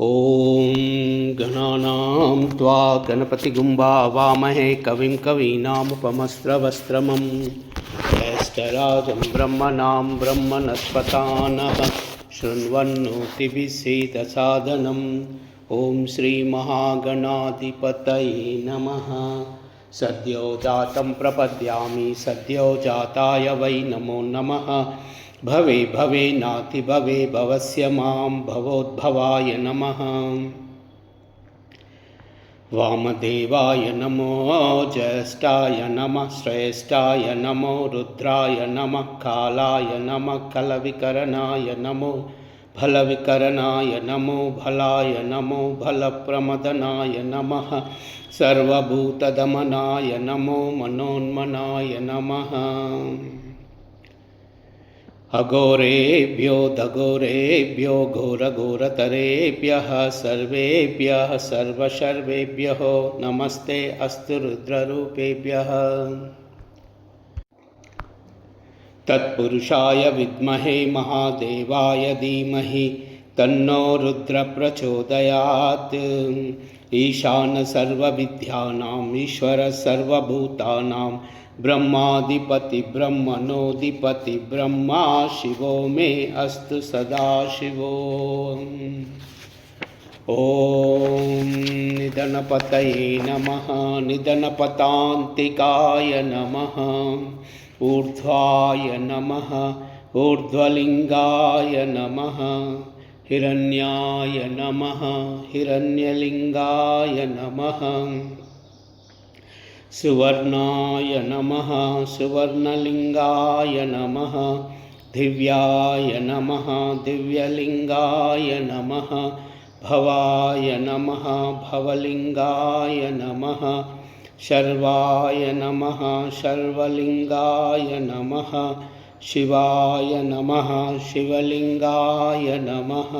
ॐ गणानां त्वा गणपतिगुं भावामहे कविं कवीनामुपमस्रवस्त्रमं ज्येष्ठराजं ब्रह्मणां ब्रह्मणस्पतानः शृण्वन्नोतिभिः ॐ श्रीमहागणाधिपतये नमः। सद्यो जातं प्रपद्यामि सद्यो जाताय वै नमो नमः। भवे भवे नाति भवे भवस्य मां भवोद्भवाय नमः। वामदेवाय नमो ज्येष्ठाय नमः श्रेष्ठाय नमो रुद्राय नमः कालाय नमः कलविकरणाय नमो फलविकरणाय नमो भलाय नमो भलप्रमदनाय नमः सर्वभूतदमनाय नमो मनोन्मनाय नमः। अघोरेभ्यो दघोरेभ्यो घोरघोरतरेभ्यः सर्वेभ्यः सर्वशर्वेभ्यो नमस्ते अस्तु रुद्ररूपेभ्यः। तत्पुरुषाय विद्महे महादेवाय धीमहि तन्नो रुद्र प्रचोदयात्। ईशान सर्वविद्यानां ईश्वर सर्वभूतानां ब्रह्माधिपति ब्रह्मणोऽधिपति ब्रह्मा शिवो मे अस्तु सदाशिवो। ॐ निधनपतये नमः निधनपतान्तिकाय नमः। ऊर्ध्वाय नमः ऊर्ध्वलिङ्गाय नमः। हिरण्याय नमः हिरण्यलिङ्गाय नमः। सुवर्णाय नमः सुवर्णलिङ्गाय नमः। दिव्याय नमः दिव्यलिङ्गाय नमः। भवाय नमः भवलिङ्गाय नमः। शर्वाय नमः शर्वलिङ्गाय नमः। शिवाय नमः शिवलिङ्गाय नमः।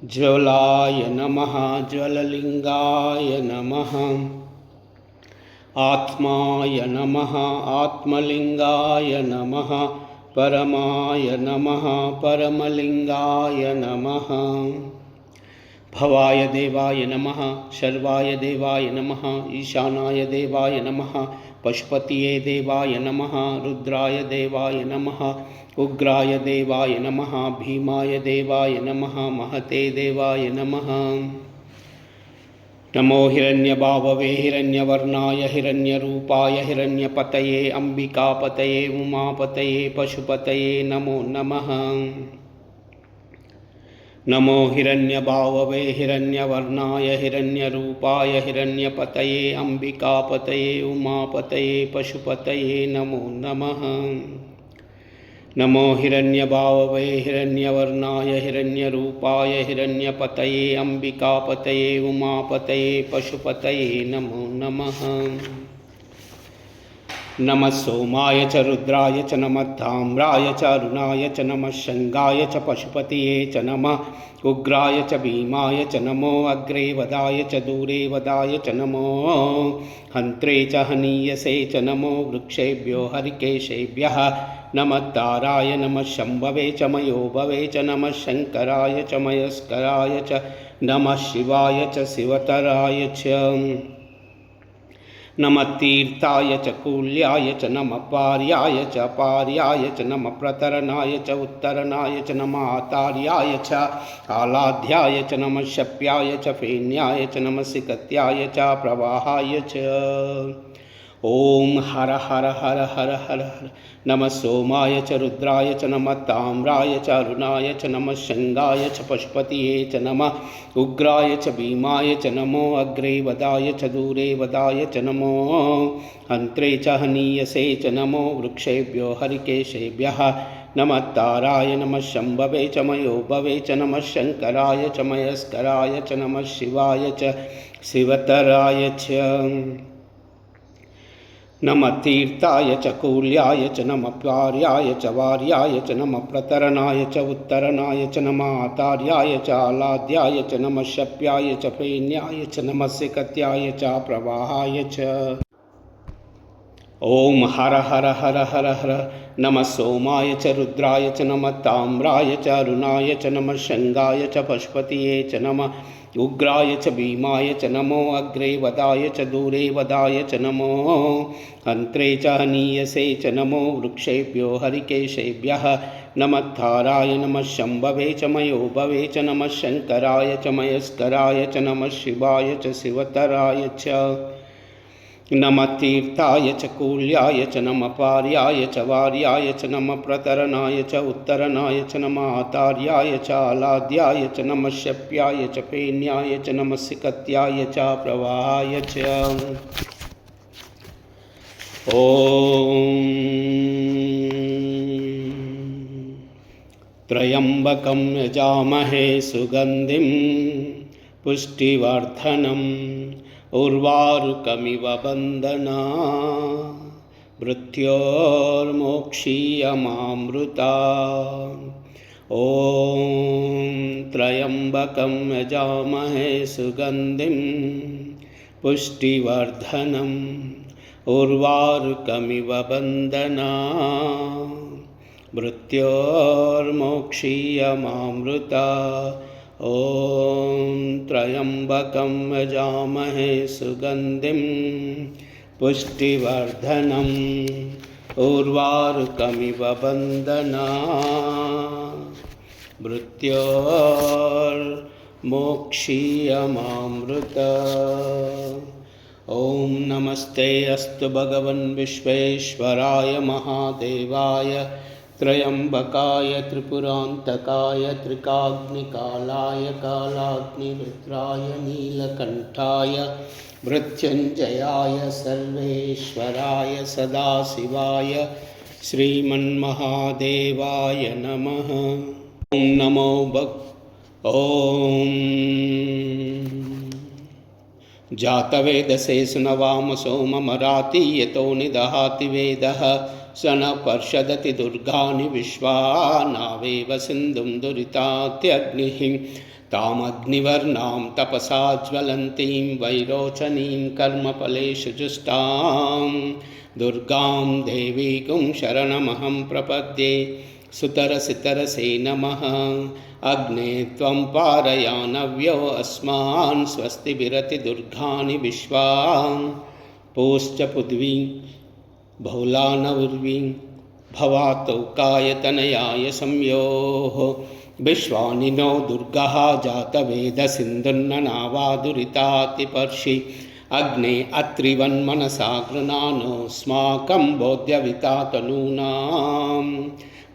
ज्वलाय नमः ज्वललिङ्गाय नमः। आत्माय नमः आत्मलिङ्गाय नमः। परमाय नमः परमलिङ्गाय नमः। भवाय देवाय नमः शर्वाय देवाय नमः। ईशानाय देवाय नमः। पशुपतये देवाय नमः। रुद्राय देवाय नमः। उग्राय देवाय नमः। भीमाय देवाय नमः। महते देवाय नमः। नमो हिरण्यभाववे हिरण्यवर्णाय हिरण्यरूपाय हिरण्यपतये अम्बिकापतये उमापतये पशुपतये नमो नमः। नमो हिरण्यभाववे हिरण्यवर्णाय हिरण्यरूपाय हिरण्यपतये अम्बिकापतये उमापतये पशुपतये नमो नमः। नमो हिरण्यभाववे हिरण्यवर्णाय हिरण्यरूपाय हिरण्यपतये अम्बिकापतये उमापतये पशुपतये नमो नमः। नमः सोमाय च रुद्राय च नमः धाम्राय च अरुणाय च नमः शंगाय च पशुपतये च नमः। उग्राय च भीमाय च नमो अग्रे वदाय च दूरे वदाय च नमो। हन्त्रे च हनीयसे च नमो। वृक्षेभ्यो हरिकेशेभ्यः नमः। ताराय नमः शम्भवे च मयोभवे च नमः। शङ्कराय च मयस्कराय च नमः। शिवाय च शिवतराय च नमः। तीर्थाय च कूल्याय च नमः। पार्याय च पार्याय च नमः। प्रतरणाय च उत्तरणाय च नमः। आतार्याय च आलाध्याय च नमः। शप्याय च फेन्याय च नमः। सिकत्याय च प्रवाहाय च। ओम हर हर हर हर हर हर। नमः सोमाय च रुद्राय च नमः ताम्राय च अरुणाय च नमः। शंगाय च पशुपतये च नमः। उग्राय च भीमाय च नमो। अग्रे वदाय च दूरे वदाय च नमो। हन्त्रे च हनीयसे च नमो। वृक्षेभ्यो हरिकेशेभ्यः नमः। ताराय नमः शम्भवे च मयोभवे च नमः। शङ्कराय च मयस्कराय च नमः। शिवाय च शिवतराय च नमः। तीर्थाय च कूल्याय च नमः। पार्याय च वार्याय च नमः। प्रतरणाय च उत्तरणाय च नमः। आतार्याय च आलाध्याय च नमः। शप्याय च फेन्याय च नमः। सिकत्याय च प्रवाहाय च ओम हर हर हर हर हर नमः सोमाय च रुद्राय च नमः ताम्राय च अरुणाय च नमः शंगाय च पशुपतये च नमः उग्राय च भीमाय च नमो अग्रे वदाय च दूरे वदाय च नमो हन्त्रे च हनीयसे च नमो वृक्षेभ्यो हरिकेशेभ्यः नमः थाराय नमः शम्भवे च मयोभवे च नमः शंकराय च मयस्कराय च नमः शिवाय च शिवतराय च नमः तीर्थाय च कूल्याय च नमः पार्याय च वार्याय च नमः प्रतरणाय च उत्तरणाय च नमः आतार्याय च आलाद्याय च नमः शप्याय च पेन्याय च नमः सिकत्याय च प्रवाहाय च ॐ त्र्यम्बकं यजामहे सुगन्धिं पुष्टिवर्धनम् उर्वारुकमिव बन्धना मृत्योर्मोक्षीयमामृता ॐ त्र्यम्बकं यजामहे सुगन्धिं पुष्टिवर्धनम् उर्वारुकमिव बन्धना मृत्योर्मोक्षीयमामृता ॐ त्र्यम्बकं यजामहे सुगन्धिं पुष्टिवर्धनम् उर्वारुकमिव बन्धना मृत्योर्मोक्षीयमामृता ॐ नमस्ते अस्तु भगवन् विश्वेश्वराय महादेवाय त्र्यम्बकाय त्रिपुरान्तकाय त्रिकाग्निकालाय कालाग्निरुद्राय नीलकण्ठाय मृत्युञ्जयाय सर्वेश्वराय सदाशिवाय श्रीमन्महादेवाय नमः। ॐ नमो ॐ जातवेदसे सुनवाम सोममराति यतो निदहाति वेदः स न पर्षदति दुर्गानि विश्वा नावेव सिन्धुं दुरितात्यग्निः तामग्निवर्णां तपसा ज्वलन्तीं वैरोचनीं कर्मफलेषु जुष्टां दुर्गां देवीकुं शरणमहं प्रपद्ये सुतरसितरसे नमः। अग्ने त्वं पारयानव्यो अस्मान् स्वस्तिभिरति दुर्गानि विश्वा पूश्च पृथ्वी बहुलानउर्वी भवातौकायतनयाय संयोः विश्वानि नो दुर्गः जातवेदसिन्धुर्ननावादुरितातिपर्षि अग्ने अत्रिवन्मनसा गृणानोऽस्माकं बोध्यविता तनूनां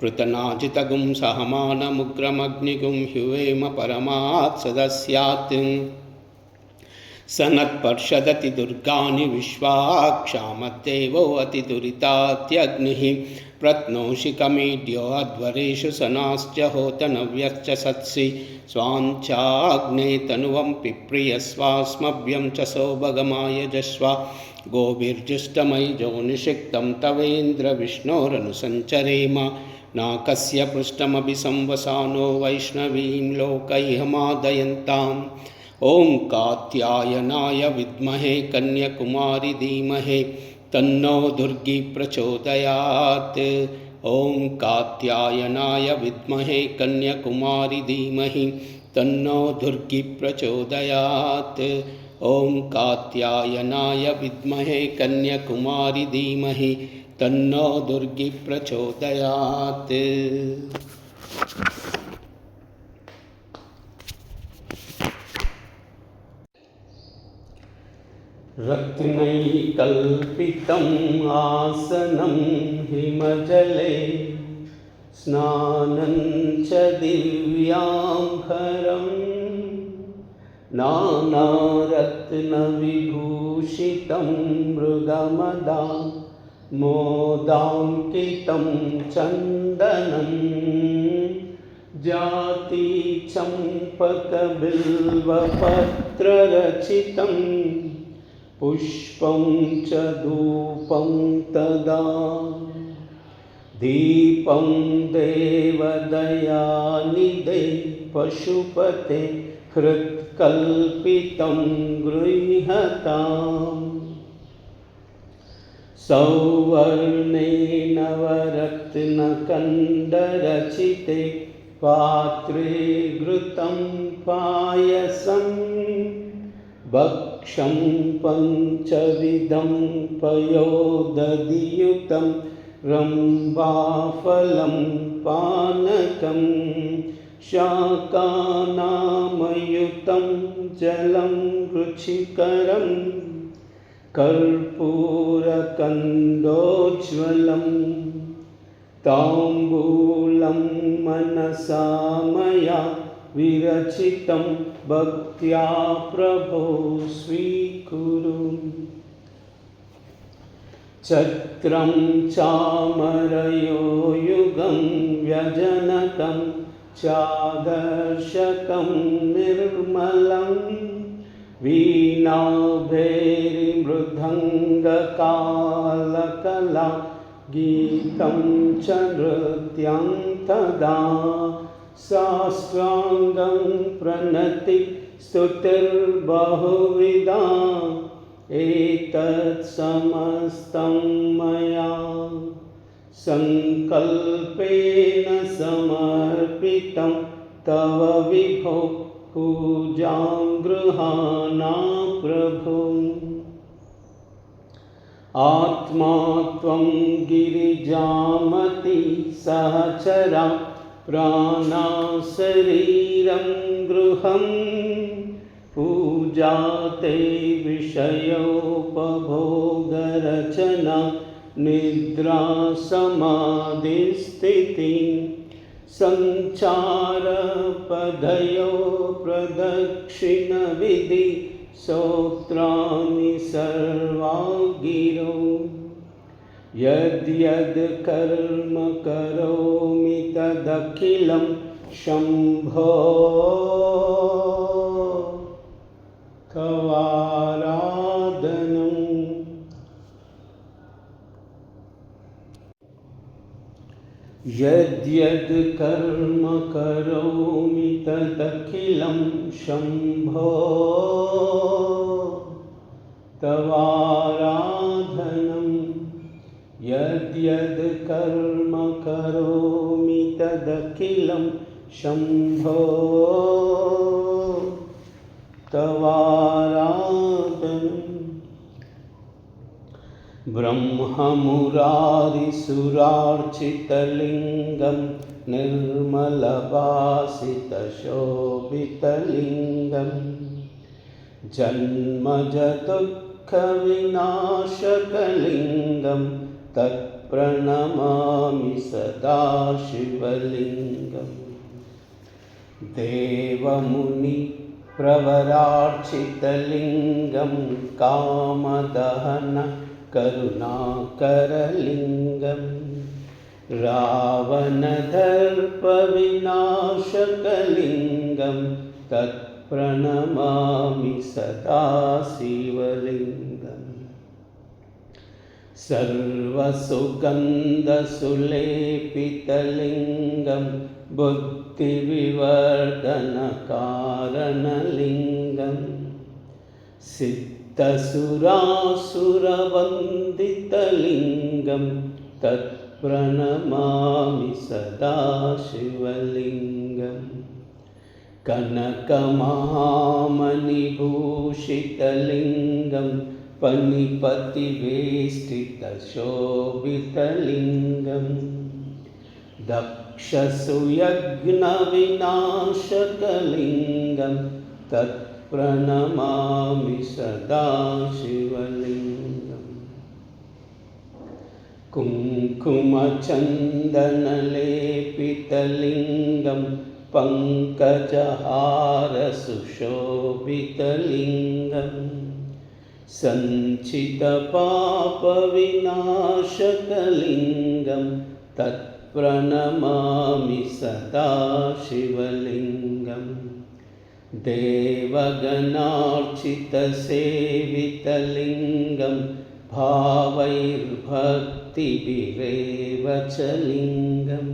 पृतनाजितगुं सहमानमुग्रमग्निगुं ह्युवेम परमात् सदस्यात् स नत्पर्षदति दुर्गानि विश्वा क्षामद्देवो अतिदुरितात्यग्निः प्रत्नोषिकमीड्यो अध्वरेषु सनाश्च होतनव्यश्च सत्सि स्वाञ्चाग्ने तनुवं पिप्रियस्वास्मभ्यं च सौभगमाय जस्वा गोभिर्जुष्टमयिजो निषिक्तं तवेन्द्र विष्णोरनुसञ्चरेम नाकस्य पृष्ठमभि संवसानो वैष्णवीं लोकैहमादयन्ताम् ॐ कात्यायनाय विद्महे कन्याकुमारी धीमहि तन्नो दुर्गी प्रचोदयात्। ॐ कात्यायनाय विद्महे कन्याकुमारी धीमहि तन्नो दुर्गी प्रचोदयात्। ॐ कात्यायनाय विद्महे कन्याकुमारी धीमहि तन्नो दुर्गी प्रचोदयात्। रत्नैकल्पितम् आसनं हिमजले स्नानं च दिव्याम्बरं नानारत्नविभूषितं मृगमदा मोदाङ्कितं चन्दनं जातिचम्पकबिल्वपत्ररचितं पुष्पं च धूपं तदा दीपं देवदयानिधे पशुपते हृत्कल्पितं गृह्यताम् सौवर्णे नवरत्नकण्डरचिते पात्रे घृतं पायसं भक्षं पञ्चविधं पयोदधियुतं रम्भाफलं पानकं शाकानामयुतं जलं रुचिकरं कर्पूरकन्दोज्ज्वलं ताम्बूलं मनसा मया विरचितं भक्त्या प्रभो स्वीकुरु। छत्रं चामरयो युगं व्यजनकं चादर्शकं निर्मलं वीणाभैर्मृदङ्गकालकला गीतं च नृत्यं तदा साष्टाङ्गं प्रणति स्तुतिर्बहुविधा एतत् समस्तं मया संकल्पेन समर्पितं तव विभो पूजां गृहाणा प्रभो। आत्मा त्वं गिरिजामति सहचरा प्राणा शरीरं गृहं पूजा ते विषयोपभोगरचना निद्रा समाधिस्थिति संचारपदयो प्रदक्षिणविधि स्तोत्राणि सर्वा गिरो यद्यद् कर्म करोमि तदखिलं शम्भो तवाराधनम्। यद्यद् कर्म करोमि तदखिलं शम्भो तवाराधनम्। यद्यद् कर्म करोमि तदखिलं शम्भो तवाराधनम्। ब्रह्ममुरारिसुरार्चितलिङ्गं निर्मलभासितशोभितलिङ्गं जन्मजदुःखविनाशकलिङ्गं तत्प्रणमामि सदा शिवलिङ्गं। देवमुनिप्रवरार्चितलिङ्गं कामदहन करुणाकरलिङ्गं रावणदर्पविनाशकलिङ्गं तत्प्रणमामि सदा शिवलिङ्गं। सर्वसुगन्धसुलेपितलिङ्गं बुद्धिविवर्धनकारणलिङ्गं सिद्धसुरासुरवन्दितलिङ्गं तत्प्रणमामि सदा शिवलिङ्गं। कनकमहामणिभूषितलिङ्गं पनिपतिवेष्टितशोभितलिङ्गं दक्षसुयज्ञविनाशकलिङ्गं तत्प्रणमामि सदा शिवलिङ्गं। कुङ्कुमचन्दनलेपितलिङ्गं पङ्कजहारसुशोभितलिङ्गं सञ्चितपापविनाशकलिङ्गं तत्प्रणमामि सदा शिवलिङ्गं। देवगणार्चितसेवितलिङ्गं भावैर्भक्तिभिरेव च लिङ्गं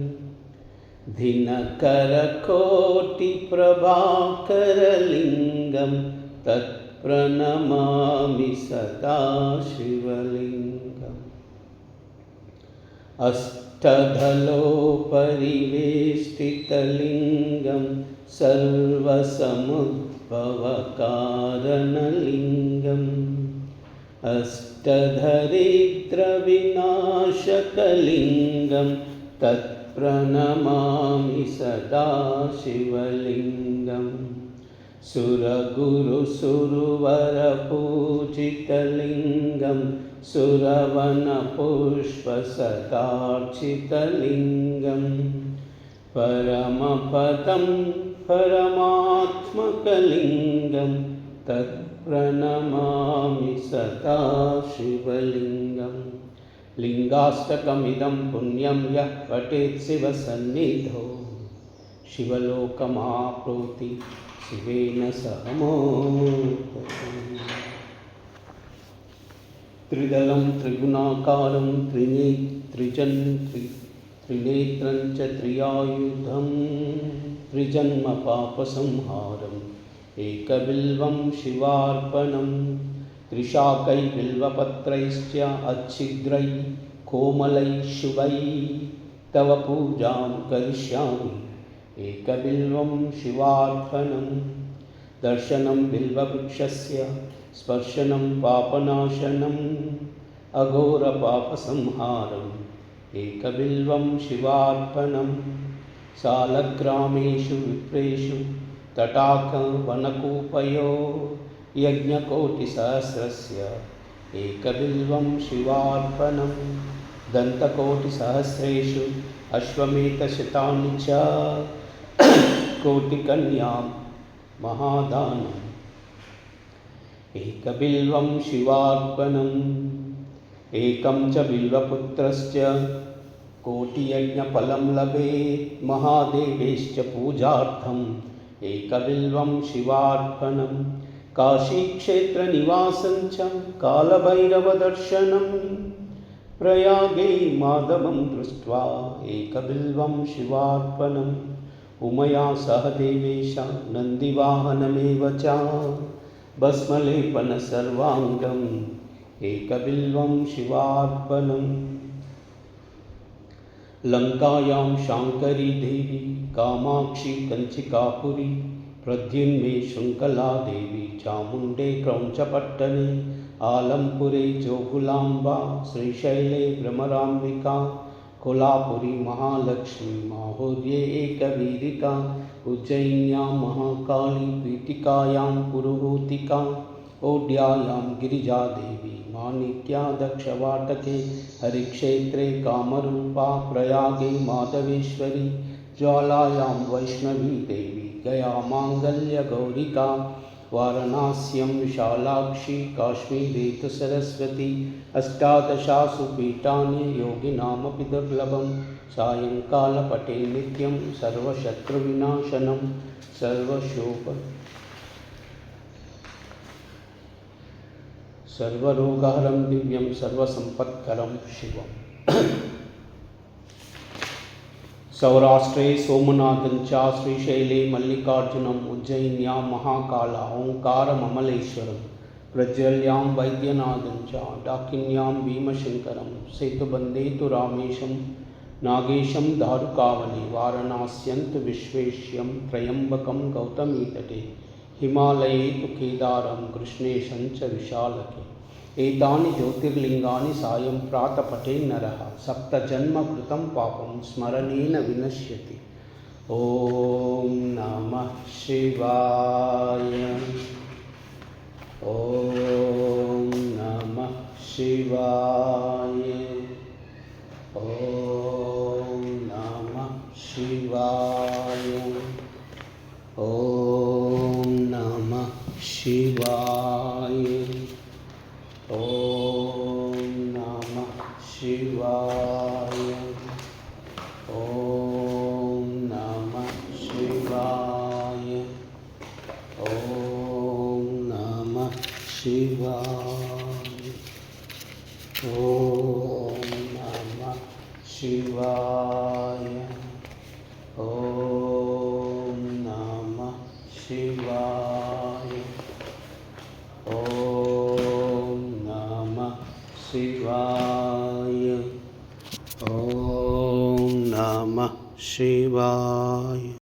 दिनकरकोटिप्रभाकरलिङ्गं तत्प्रणमामि सदा शिवलिङ्गम्। अष्टदलोपरिवेष्टितलिङ्गं सर्वसमुद्भवकारणलिङ्गम् अष्टधरिद्रविनाशकलिङ्गं तत्प्रणमामि सदा शिवलिङ्गम् सुरगुरुसुरवरपूजितलिङ्गं सुरवनपुष्पसदार्चितलिङ्गं परमपदं परमात्मकलिङ्गं तत्प्रणमामि सदा शिवलिङ्गं लिङ्गाष्टकमिदं पुण्यं यः पठेत् शिवसन्निधौ शिवलोकमाप्नोति शिवेन सह मोक्तम् त्रिदलं त्रिगुणाकारं त्रिनेत्रं च त्रियायुधं त्रिजन्मपापसंहारम् एकबिल्वं शिवार्पणं त्रिशाकै बिल्वपत्रैश्च अच्छिद्रैः कोमलैः शुभैः तव पूजां करिष्यामि एकबिल्वं शिवार्पणं दर्शनं बिल्ववृक्षस्य स्पर्शनं पापनाशनम् अघोरपापसंहारम् एकबिल्वं शिवार्पणं सालग्रामेषु विप्रेषु तटाकवनकूपयो यज्ञकोटिसहस्रस्य एकबिल्वं शिवार्पणं दन्तकोटिसहस्रेषु अश्वमेधशतानि च कोटिकन्यां महादानम् एकबिल्वं शिवार्पणम् एकं च बिल्वपुत्रश्च कोटियज्ञफलं लभेत् महादेवेश्च पूजार्थम् एकबिल्वं शिवार्पणं काशीक्षेत्रनिवासं च कालभैरवदर्शनं प्रयागे माधवं दृष्ट्वा एकबिल्वं शिवार्पणम् उमया सह देवेश नन्दिवाहनमेव च भस्मलेपनसर्वाङ्गम् एकबिल्वं शिवार्पणम् लङ्कायां शाङ्करी देवी कामाक्षी कञ्चिकापुरी प्रद्युम्ने शृङ्खला देवी चामुण्डे क्रौञ्चपट्टने आलम्पुरे जोगुलाम्बा श्रीशैले भ्रमराम्बिका कोल्हापुरी महालक्ष्मी माहोर्ये एकवीरिका उज्जयिन्यां महाकाली पीठिकायां पुरुहूतिका ओड्यायां गिरिजादेवी माणिक्या दक्षवाटके हरिक्षेत्रे कामरूपा प्रयागे माधवेश्वरी ज्वालायां वैष्णवी देवी गया माङ्गल्यगौरिका वाराणस्यां विशालाक्षी काश्मीरे तु सरस्वती अष्टादशासु पीठानि योगिनामपि दुर्लभं सायङ्कालपटे नित्यं सर्वशत्रुविनाशनं सर्वरोगहरं दिव्यं सर्वसम्पत्करं शिवम् सौराष्ट्रे सोमनाथं च श्रीशैले मल्लिकार्जुनम् उज्जयिन्यां महाकाल ओङ्कारममलेश्वरं प्रज्वल्यां वैद्यनाथं च डाकिन्यां भीमशङ्करं सेतुबन्धे तु रामेशं नागेशं दारुकावने वाराणस्यं तु विश्वेश्वरं त्र्यम्बकं गौतमीतटे हिमालये तु केदारं कृष्णेशं च विशालके एतानि ज्योतिर्लिङ्गानि सायं प्रातः पठेन् नरः सप्तजन्मकृतं पापं स्मरणेन विनश्यति। ॐ नमः शिवाय। ॐ नमः शिवाय। ॐ नमः शिवाय। ॐ नमः शिवाय। ॐ नमः शिवाय। ॐ नमः शिवाय। ॐ नमः शिवाय। ॐ नमः शिवाय। ॐ नमः शिवाय। ॐ नमः शिवाय। ॐ नमः शिवाय।